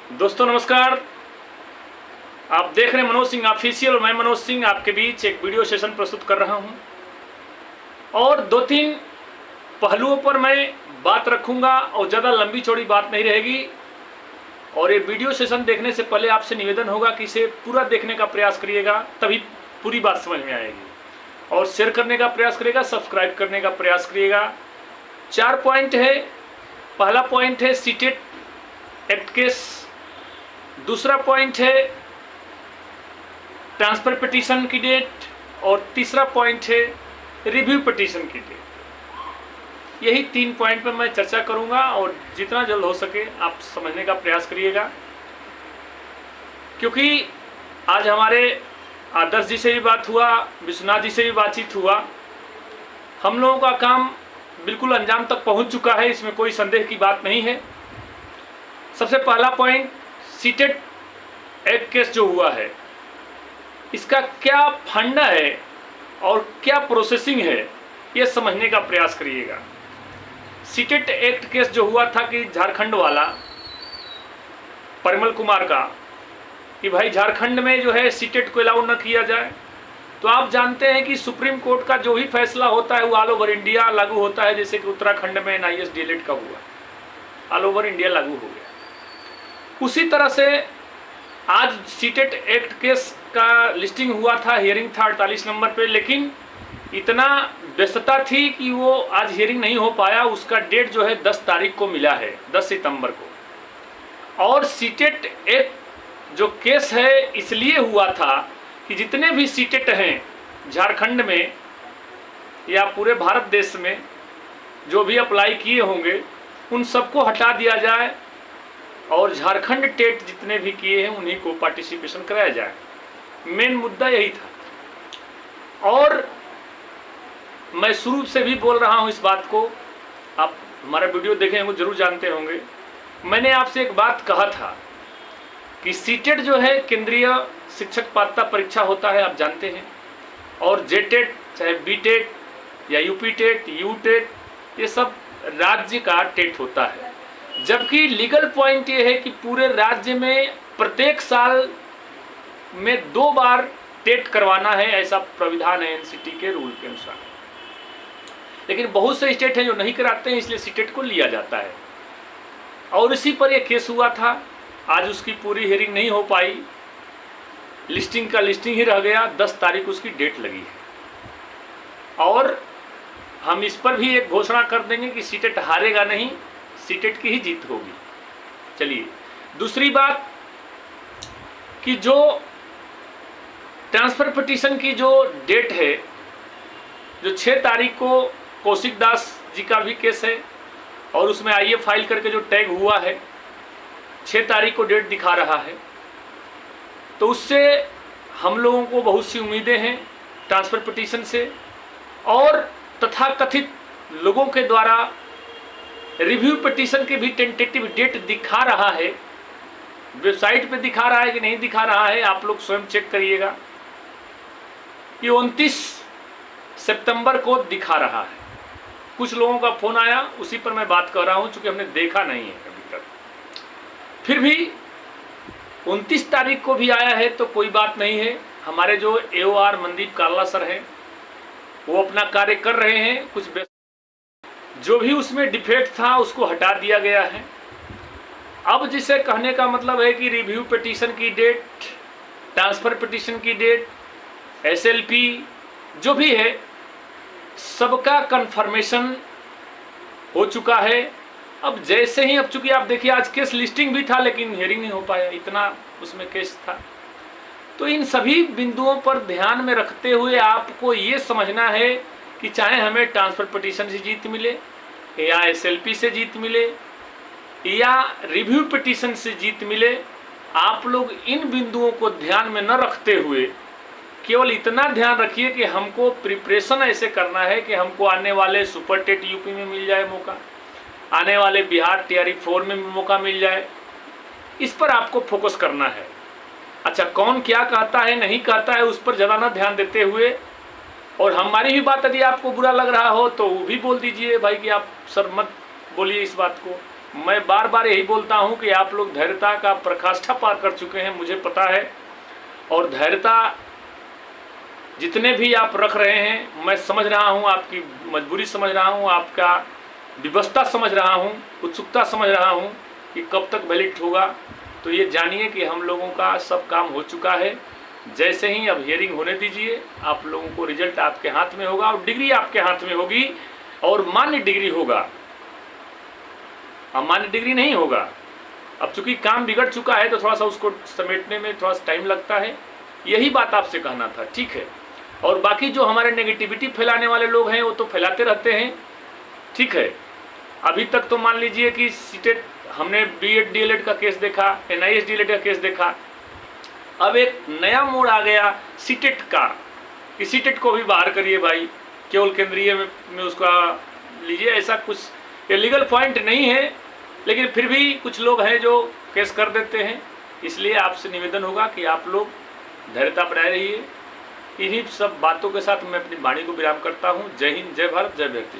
दोस्तों नमस्कार। आप देख रहे हैं मनोज सिंह ऑफिशियल और मैं मनोज सिंह आपके बीच एक वीडियो सेशन प्रस्तुत कर रहा हूं और 2-3 पहलुओं पर मैं बात रखूंगा और ज़्यादा लंबी चौड़ी बात नहीं रहेगी। और ये वीडियो सेशन देखने से पहले आपसे निवेदन होगा कि इसे पूरा देखने का प्रयास करिएगा, तभी पूरी बात समझ में आएगी। और शेयर करने का प्रयास करिएगा, सब्सक्राइब करने का प्रयास करिएगा। 4 पॉइंट है। पहला पॉइंट है सीटेट एक्ट केस, दूसरा पॉइंट है ट्रांसफर पिटीशन की डेट और तीसरा पॉइंट है रिव्यू पिटीशन की डेट। यही 3 पॉइंट पर मैं चर्चा करूंगा और जितना जल्द हो सके आप समझने का प्रयास करिएगा, क्योंकि आज हमारे आदर्श जी से भी बात हुआ, विश्वनाथ जी से भी बातचीत हुआ। हम लोगों का काम बिल्कुल अंजाम तक पहुंच चुका है, इसमें कोई संदेह की बात नहीं है। सबसे पहला पॉइंट, सीटेट एक्ट केस जो हुआ है इसका क्या फंडा है और क्या प्रोसेसिंग है, ये समझने का प्रयास करिएगा। सीटेट एक्ट केस जो हुआ था कि झारखंड वाला परिमल कुमार का, कि भाई झारखंड में जो है सीटेट को अलाउ न किया जाए, तो आप जानते हैं कि सुप्रीम कोर्ट का जो भी फैसला होता है वो ऑल ओवर इंडिया लागू होता है। जैसे कि उत्तराखंड में NIS DLED का हुआ, ऑल ओवर इंडिया लागू हो गया। उसी तरह से आज सीटेट एक्ट केस का लिस्टिंग हुआ था, हियरिंग था 48 नंबर पे, लेकिन इतना व्यस्तता थी कि वो आज हियरिंग नहीं हो पाया। उसका डेट जो है 10 तारीख को मिला है, 10 सितंबर को। और सीटेट एक्ट जो केस है इसलिए हुआ था कि जितने भी सीटेट हैं झारखंड में या पूरे भारत देश में जो भी अप्लाई किए होंगे उन सबको हटा दिया जाए और झारखंड टेट जितने भी किए हैं उन्हीं को पार्टिसिपेशन कराया जाए। मेन मुद्दा यही था। और मैं शुरू से भी बोल रहा हूं इस बात को, आप हमारा वीडियो देखे हैं वो जरूर जानते होंगे। मैंने आपसे एक बात कहा था कि सीटेट जो है केंद्रीय शिक्षक पात्रता परीक्षा होता है, आप जानते हैं। और जेटेट चाहे बीटेट या यूपी टेट, यू टेट, ये सब राज्य का टेट होता है। जबकि लीगल पॉइंट ये है कि पूरे राज्य में प्रत्येक साल में 2 बार टेट करवाना है, ऐसा प्राविधान है NCT के रूल के अनुसार। लेकिन बहुत से स्टेट हैं जो नहीं कराते हैं, इसलिए सीटेट को लिया जाता है। और इसी पर यह केस हुआ था। आज उसकी पूरी हियरिंग नहीं हो पाई, लिस्टिंग का लिस्टिंग ही रह गया। 10 तारीख उसकी डेट लगी है और हम इस पर भी एक घोषणा कर देंगे कि सीटेट हारेगा नहीं, सीटेट की ही जीत होगी। चलिए, दूसरी बात कि जो ट्रांसफर पिटीशन की जो डेट है, जो 6 तारीख को कौशिक दास जी का भी केस है और उसमें आइए फाइल करके जो टैग हुआ है, 6 तारीख को डेट दिखा रहा है। तो उससे हम लोगों को बहुत सी उम्मीदें हैं ट्रांसफर पिटीशन से। और तथाकथित लोगों के द्वारा रिव्यू पिटीशन की भी टेंटेटिव डेट दिखा रहा है, वेबसाइट पे दिखा रहा है कि नहीं दिखा रहा है, आप लोग स्वयं चेक करिएगा। ये 29 सितंबर को दिखा रहा है। कुछ लोगों का फोन आया, उसी पर मैं बात कर रहा हूं, चूंकि हमने देखा नहीं है अभी तक। फिर भी 29 तारीख को भी आया है तो कोई बात नहीं है। हमारे जो AOR मनदीप काल्ला सर हैं वो अपना कार्य कर रहे हैं। कुछ जो भी उसमें डिफेक्ट था उसको हटा दिया गया है। अब जिसे कहने का मतलब है कि रिव्यू पिटीशन की डेट, ट्रांसफर पिटीशन की डेट, SLP जो भी है सबका कंफर्मेशन हो चुका है। अब जैसे ही, अब चूंकि आप देखिए आज केस लिस्टिंग भी था लेकिन हियरिंग नहीं हो पाया, इतना उसमें केस था। तो इन सभी बिंदुओं पर ध्यान में रखते हुए आपको ये समझना है कि चाहे हमें ट्रांसफर पिटीशन से जीत मिले या SLP से जीत मिले या रिव्यू पिटीशन से जीत मिले, आप लोग इन बिंदुओं को ध्यान में न रखते हुए केवल इतना ध्यान रखिए कि हमको प्रिपरेशन ऐसे करना है कि हमको आने वाले सुपर टेट यूपी में मिल जाए मौका, आने वाले बिहार TRE 4 में मौका मिल जाए। इस पर आपको फोकस करना है। अच्छा, कौन क्या कहता है नहीं कहता है उस पर ज़्यादा ना ध्यान देते हुए, और हमारी भी बात यदि आपको बुरा लग रहा हो तो वो भी बोल दीजिए भाई कि आप सर मत बोलिए इस बात को, मैं बार बार यही बोलता हूं कि आप लोग धैर्यता का प्रकाष्ठा पार कर चुके हैं, मुझे पता है। और धैर्यता जितने भी आप रख रहे हैं, मैं समझ रहा हूं, आपकी मजबूरी समझ रहा हूं, आपका विवशता समझ रहा हूं, उत्सुकता समझ रहा हूं कि कब तक वैलिड होगा। तो ये जानिए कि हम लोगों का सब काम हो चुका है। जैसे ही अब हियरिंग होने दीजिए, आप लोगों को रिजल्ट आपके हाथ में होगा और डिग्री आपके हाथ में होगी और मान्य डिग्री होगा। अमान्य डिग्री नहीं होगा। अब चूंकि काम बिगड़ चुका है तो थोड़ा सा उसको समेटने में थोड़ा सा टाइम लगता है। यही बात आपसे कहना था, ठीक है। और बाकी जो हमारे नेगेटिविटी फैलाने वाले लोग हैं वो तो फैलाते रहते हैं, ठीक है। अभी तक तो मान लीजिए कि सीटेट, हमने बीएड डीएलएड का केस देखा, एनआईएस डीएलएड का केस देखा। अब एक नया मोड़ आ गया सीटेट का कि सीटेट को भी बाहर करिए भाई, केवल केंद्रीय में उसका लीजिए। ऐसा कुछ ये लीगल पॉइंट नहीं है, लेकिन फिर भी कुछ लोग हैं जो केस कर देते हैं। इसलिए आपसे निवेदन होगा कि आप लोग धैर्यता बनाए रहिए। इन्हीं सब बातों के साथ मैं अपनी वाणी को विराम करता हूँ। जय हिंद, जय भारत, जय व्यक्ति।